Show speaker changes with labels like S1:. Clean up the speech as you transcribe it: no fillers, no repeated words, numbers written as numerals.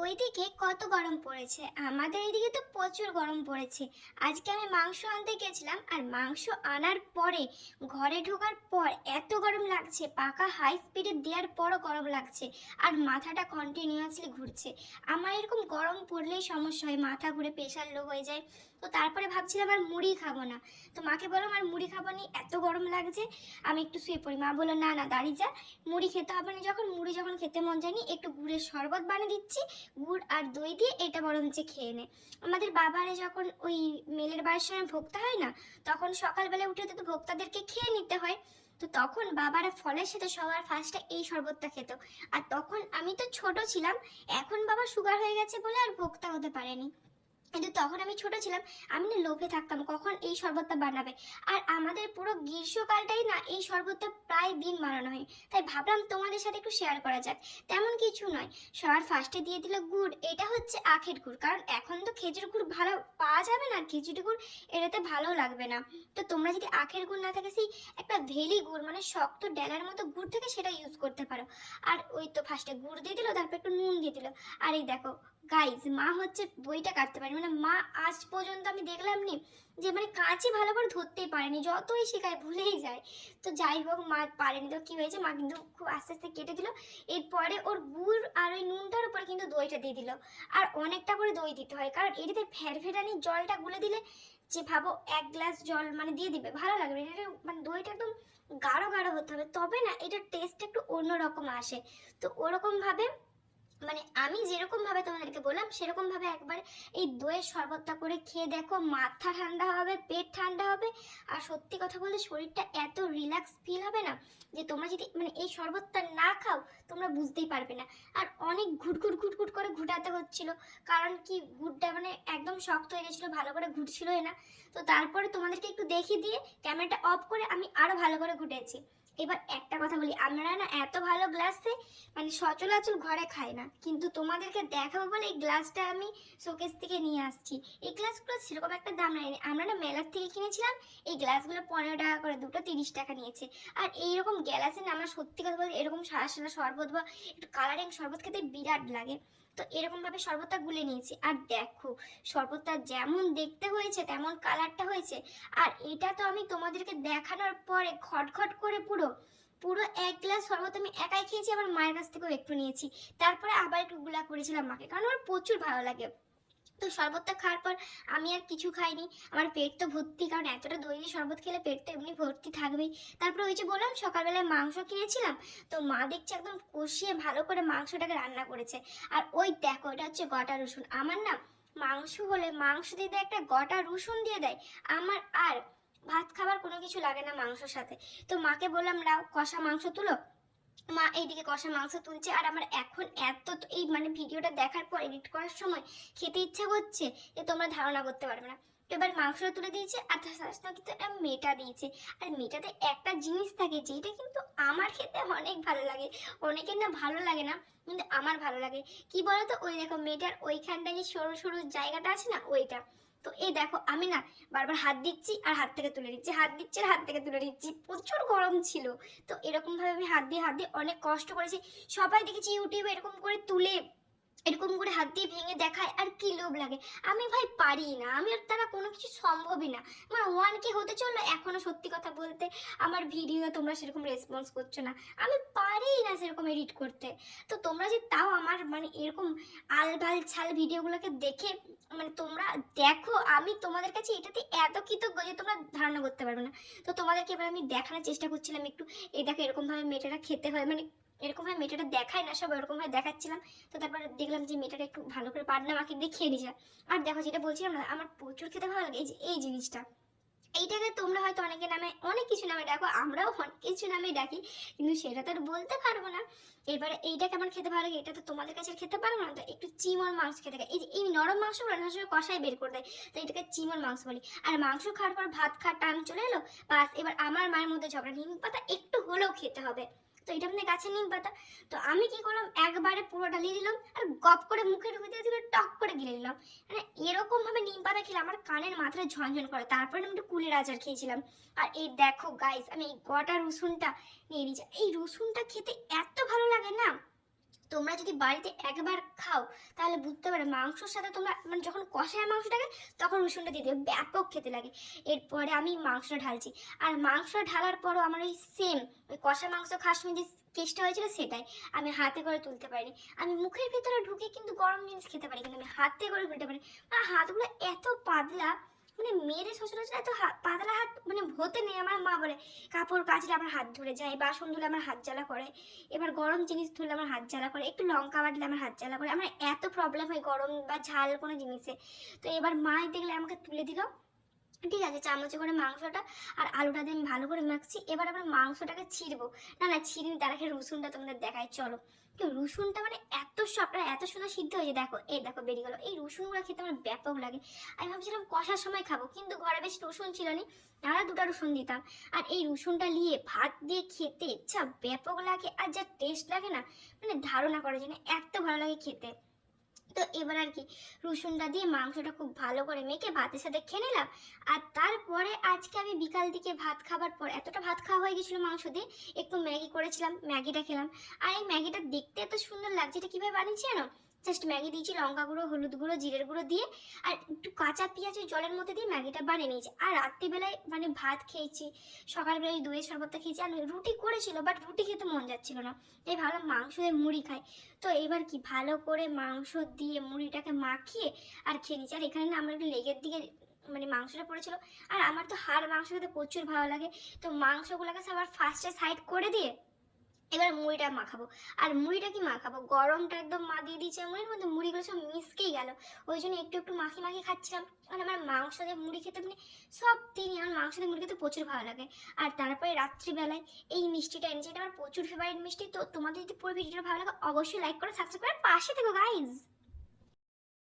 S1: ওইদিকে কত গরম পড়েছে, আমাদের এইদিকে তো প্রচুর গরম পড়েছে। আজকে আমি মাংস আনতে গেছিলাম, আর মাংস আনার পরে ঘরে ঢোকার পর এত গরম লাগছে, পাখা হাই স্পিডে দেওয়ার পরও গরম লাগছে, আর মাথাটা কন্টিনিউয়াসলি ঘুরছে। আমার এরকম গরম পড়লেই সমস্যা হয়, মাথা ঘুরে প্রেশার লো হয়ে যায়। তো তারপরে ভাবছিলাম আর মুড়ি খাবো না। তো মাকে বললাম আর মুড়ি খাবো নি, এত গরম লাগছে, আমি একটু শুয়ে পড়ি। মা বললো না না, দাঁড়িয়ে যা, মুড়ি খেতে হবে না। যখন মুড়ি যখন খেতে মন যায়নি, একটু গুড়ের শরবত বানিয়ে দিচ্ছি, গুড় আর দই দিয়ে, এটা বরঞ্চ খেয়ে নে। আমাদের বাবারে যখন ওই মেলের বাড়ির সময় ভোক্তা হয় না, তখন সকালবেলা উঠে তো ভোক্তাদেরকে খেয়ে নিতে হয়। তো তখন বাবারা ফলের সাথে সবার ফার্স্টে এই শরবতটা খেত। আর তখন আমি তো ছোট ছিলাম, এখন বাবা সুগার হয়ে গেছে বলে আর ভোক্তা হতে পারেনি। কিন্তু তখন আমি ছোট ছিলাম, আমি না লোভে থাকতাম কখন এই শরবতটা বানাবে। আর আমাদের পুরো গ্রীষ্মকালটাই না এই শরবতটা প্রায় দিন বানানো হয়। তাই ভাবলাম তোমাদের সাথে একটু শেয়ার করা যাক। তেমন কিছু নয়, সবার ফার্স্টে দিয়ে দিল গুড়। এটা হচ্ছে আখের গুড়, কারণ এখন তো খেজুর গুড় ভালো পাওয়া যাবে না, আর খেজুরি গুড় এটাতে ভালো লাগবে না। তো তোমরা যদি আখের গুড় না থাকে, সেই একটা ভেলি গুড় মানে শক্ত ডেলার মতো গুড় থেকে, সেটা ইউজ করতে পারো। আর ওই তো ফার্স্টে গুড় দিয়ে দিল, তারপর একটু নুন দিয়ে দিল। আর এই দেখো গাইজ, মা হচ্ছে বইটা কাটতে পারে, মানে মা আজ পর্যন্ত আমি দেখলাম নি যে মানে কাঁচি ভালো করে ধরতেই পারেনি, যতই শেখায় ভুলেই যায়। তো যাই হোক, মা পারেনি, তো কি হয়েছে, মা কিন্তু খুব আস্তে আস্তে কেটে দিল। এরপরে ওর গুড় আর ওই নুনটার উপরে কিন্তু দইটা দিয়ে দিল। আর অনেকটা করে দই দিতে হয়, কারণ এটাতে ফেরফেরানি জলটা গুলে দিলে, যে ভাবো 1 গ্লাস জল মানে দিয়ে দিবে, ভালো লাগবে এটা, মানে দইটা একদম গাঢ় গাঢ় হতে হবে, তবে না এটার টেস্ট একটু অন্যরকম আসে। তো ওরকম ভাবে, মানে আমি যেরকম ভাবে তোমাদেরকে বললাম সেরকম ভাবে একবার এই দইয়ের শরবতটা করে খেয়ে দেখো, মাথা ঠান্ডা হবে, পেট ঠান্ডা হবে। আর সত্যি কথা বলতে শরীরটা এত রিল্যাক্স ফিল হবে না, যে তোমরা যদি মানে এই শরবতটা না খাও তোমরা বুঝতেই পারবে না। আর অনেক ঘুটঘুট ঘুটঘুট করে ঘুটাতে হচ্ছিল, কারণ কি গুড়টা মানে একদম শক্ত হয়ে গেছিলো, ভালো করে ঘুটছিলই না। তো তারপরে তোমাদেরকে একটু দেখিয়ে দিয়ে ক্যামেরাটা অফ করে আমি আরো ভালো করে ঘুটেছি। এবার একটা কথা বলি, আমরা না এত ভালো গ্লাসে মানে সচরাচর ঘরে খাই না, কিন্তু তোমাদেরকে দেখাবো বলে এই গ্লাসটা আমি শোকেস থেকে নিয়ে আসছি। এই গ্লাসগুলো সেরকম একটা দাম নেয়নি, আমরা না মেলার থেকে কিনেছিলাম। এই গ্লাসগুলো 15 টাকা করে, দুটো 30 টাকা নিয়েছে। আর এইরকম গ্লাসে না আমার সত্যি কথা বলতে এরকম সাদা সাদা শরবত বা একটু কালারিং শরবত খেতে বিরাট লাগে। তো এরকম ভাবে শরবতটা গুলে নিয়েছি, আর দেখো শরবতটা যেমন দেখতে হয়েছে তেমন কালারটা হয়েছে। আর এটা তো আমি তোমাদেরকে দেখানোর পরে খটখট করে পুরো পুরো 1 গ্লাস শরবত আমি একাই খেয়েছি, আবার মায়ের কাছ থেকেও একটু নিয়েছি। তারপরে আবার একটু গুলা করেছিলাম মাকে, কারণ আমার প্রচুর ভালো লাগে। তো শরবতটা খাওয়ার পর আমি আর কিছু খাইনি, আমার পেট তো ভর্তি, কারণ এতটা দই দিয়ে শরবত খেলে পেট তো এমনি ভর্তি থাকবেই। তারপরে ওই যে বললাম সকালবেলায় মাংস কিনেছিলাম, তো মা দেখছি একদম কষিয়ে ভালো করে মাংসটাকে রান্না করেছে। আর ওই দেখো, এটা হচ্ছে গোটা রসুন। আমার না মাংস হলে মাংস দিয়ে দেয় একটা গোটা রসুন দিয়ে দেয়, আমার আর ভাত খাবার কোনো কিছু লাগে না মাংসর সাথে। তো মাকে বললাম লাও কষা মাংস তুলো। মা এইদিকে কষা মাংস তুলছে, আর আমার এখন এত এই মানে ভিডিওটা দেখার পর এডিট করার সময় খেতে ইচ্ছা করছে যে তোমরা ধারণা করতে পারবে না। তো এবার মাংসটা তুলে দিয়েছে, আর তার সাথে সাথে কিন্তু একটা মেটা দিয়েছে। আর মেটাতে একটা জিনিস থাকে যেটা কিন্তু আমার খেতে অনেক ভালো লাগে, অনেকের না ভালো লাগে না, কিন্তু আমার ভালো লাগে। কি বলতো, ওই দেখো মেটার ওইখানটায় যে সরু সরু জায়গাটা আছে না, ওইটা। তো এই দেখো আমি না বারবার হাত দিচ্ছি আর হাত থেকে তুলে দিচ্ছি, হাত দিচ্ছি আর হাত থেকে তুলে দিচ্ছি, প্রচুর গরম ছিল। তো এরকম ভাবে আমি হাত দিয়ে অনেক কষ্ট করেছি। সবাই দেখেছি ইউটিউবে এরকম করে তুলে, এরকম করে হাত দিয়ে ভেঙে দেখায়, আর কি লোভ লাগে। আমি ভাই পারি না, আমি আর তারা কোনো কিছু সম্ভবই না। আমার 1K হতে চললো এখনো, সত্যি কথা বলতে আমার ভিডিও তোমরা সেরকম রেসপন্স করছো না, আমি পারি না সেরকম এডিট করতে। তো তোমরা যে তাও আমার মানে এরকম আলবাল ছাল ভিডিওগুলোকে দেখে মানে তোমরা দেখো, আমি তোমাদের কাছে এটাতে এত কৃতজ্ঞ যে তোমরা ধারণা করতে পারবে না। তো তোমাদেরকে এবার আমি দেখানোর চেষ্টা করছিলাম একটু, এই দেখো এরকম ভাবে মেয়েটা খেতে হয়, মানে এরকম ভাবে মেয়েটা দেখায় না সব, এরকম ভাবে দেখাচ্ছিলাম। তো তারপর দেখলাম যে মেয়েটাকে একটু ভালো করে পান্না মাকে দিয়ে খেয়ে নিয়ে যায়। আর দেখো যেটা বলছিলাম না, আমার প্রচুর খেতে ভালো লাগে এই যে এই জিনিসটা। এইটাকে তোমরা হয়তো অনেকে নামে অনেক কিছু নামে ডাকো, আমরাও অনেক কিছু নামে ডাকি, কিন্তু সেটা তো আর বলতে পারবো না। এবারে এইটা কেমন খেতে ভালো লাগে এটা তো তোমাদের কাছে আর খেতে পারবো না, তো একটু চিমর মাংস খেতে খাই। এই যে এই নরম মাংসগুলো না আসলে কষাই বের করে দেয়, তো এটাকে চিমর মাংস বলি। আর মাংস খাওয়ার পর ভাত খাওয়ার টাইম চলে এলো, বাস এবার আমার মায়ের মধ্যে ঝগড়া, নিম পাতা একটু হলেও খেতে হবে। তো এটা মানে গাছের নিম পাতা। তো আমি কি করলাম, একবারে পুরোটা নিয়ে দিলাম, আর গপ করে মুখে ঢুকে দিয়ে টক করে গিলে নিলাম। মানে এরকম ভাবে নিম পাতা খেলে আমার কানের মাথাটা ঝনঝন করে। তারপরে আমি একটু কুলের আচার খেয়েছিলাম। আর এই দেখো গাইস, আমি এই গোটা রসুনটা নিয়ে নিয়েছি, এই রসুনটা খেতে এত ভালো লাগে না, তোমরা যদি বাড়িতে একবার খাও তাহলে বুঝতে পারো মাংসর সাথে তোমরা মানে যখন কষায় মাংসটাকে তখন রসুনটা দিয়ে দেবে, ব্যাপক খেতে লাগে। এরপরে আমি মাংসটা ঢালছি, আর মাংস ঢালার পরও আমার ওই সেম ওই কষা মাংস খাওয়ার সময় যে টেস্টটা হয়েছিল সেটাই আমি হাতে করে তুলতে পারিনি। আমি মুখের ভিতরে ঢুকে কিন্তু গরম জিনিস খেতে পারি, কিন্তু আমি হাতে করে তুলতে পারি। আর হাতগুলো এত পাতলা, মানে মেয়েদের শ্বশুর এত পাতলা হাত মানে হতে নেই। আমার মা বলে কাপড় কাচলে আমার হাত ধরে যায়, বাসন ধুলে আমার হাত জ্বালা করে, এবার গরম জিনিস ধুলে আমার হাত জ্বালা করে, একটু লঙ্কা বাটলে আমার হাত জ্বালা করে, আমার এত প্রবলেম হয় গরম বা ঝাল কোনো জিনিসে। তো এবার মাই দেখলে আমাকে তুলে দিল, ঠিক আছে, চামচে করে মাংসটা আর আলুটা দিয়ে আমি ভালো করে মাখছি। এবার আবার মাংসটাকে ছিঁড়বো, না না ছিঁড়ি তার আগে রসুনটা তোমাদের দেখায় চলো। তো রসুনটা মানে এত সফট আর এত সুন্দর সিদ্ধ হয়েছে, দেখো এই দেখো বেরিয়ে গেলো। এই রসুনগুলো খেতে আমার ব্যাপক লাগে। আমি ভাবছিলাম কষার সময় খাবো, কিন্তু ঘরে বেশি রসুন ছিল না, আমরা দুটো রসুন দিতাম। আর এই রসুনটা নিয়ে ভাত দিয়ে খেতে ইচ্ছা ব্যাপক লাগে, আর যা টেস্ট লাগে না মানে ধারণা করার জন্য এত ভালো লাগে খেতে। তো এবার আর কি রসুনটা দিয়ে মাংসটা খুব ভালো করে মেখে ভাতের সাথে খেয়ে নিলাম। আর তারপরে আজকে আমি বিকাল দিকে ভাত খাবার পর এতটা ভাত খাওয়া হয়ে গেছিলো মাংস দিয়ে, একটু ম্যাগি করেছিলাম, ম্যাগিটা খেলাম। আর এই ম্যাগিটা দেখতে এত সুন্দর লাগছে, এটা কীভাবে বানিয়েছি জানো? জাস্ট ম্যাগি দিয়েছি লঙ্কা গুঁড়ো, হলুদ গুঁড়ো, জিরের গুঁড়ো দিয়ে আর একটু কাঁচা পেঁয়াজ ওই জলের মধ্যে দিয়ে ম্যাগিটা বানিয়ে নিয়েছি। আর রাত্রিবেলায় মানে ভাত খেয়েছি, সকালবেলায় দইয়ের শরবতটা খেয়েছি, আর রুটি করেছিল বাট রুটি খেতে মন যাচ্ছিল না, তাই ভাবলাম মাংস দিয়ে মুড়ি খাই। তো এবার কি ভালো করে মাংস দিয়ে মুড়িটাকে মাখিয়ে আর খেয়ে নিচ্ছি। আর এখানে না আমার একটু লেগের দিকে মানে মাংসটা পড়েছিল, আর আমার তো হাড় মাংস খেতে প্রচুর ভালো লাগে। তো মাংসগুলোকে সবার ফার্স্টে সাইড করে দিয়ে এবার মুড়িটা মাখাবো। আর মুড়িটা কি মাখাবো, গরমটা একদম মা দিয়ে দিয়েছে মুড়ির মধ্যে, মুড়িগুলো সব মিশকেই গেল, ওই জন্য একটু একটু মাখি মাখি খাচ্ছিলাম। আর আমার মাংস দিয়ে মুড়ি খেতে মানে সব দিনই আমার মাংস দিয়ে মুড়ি খেতে প্রচুর ভালো লাগে। আর তারপরে রাত্রিবেলায় এই মিষ্টিটা এনেছি, এটা আমার প্রচুর ফেভারিট মিষ্টি। তো তোমাদের যদি পুরো ভিডিওটা ভালো লাগে অবশ্যই লাইক করে সাবস্ক্রাইব করে পাশে থেকো গাইজ।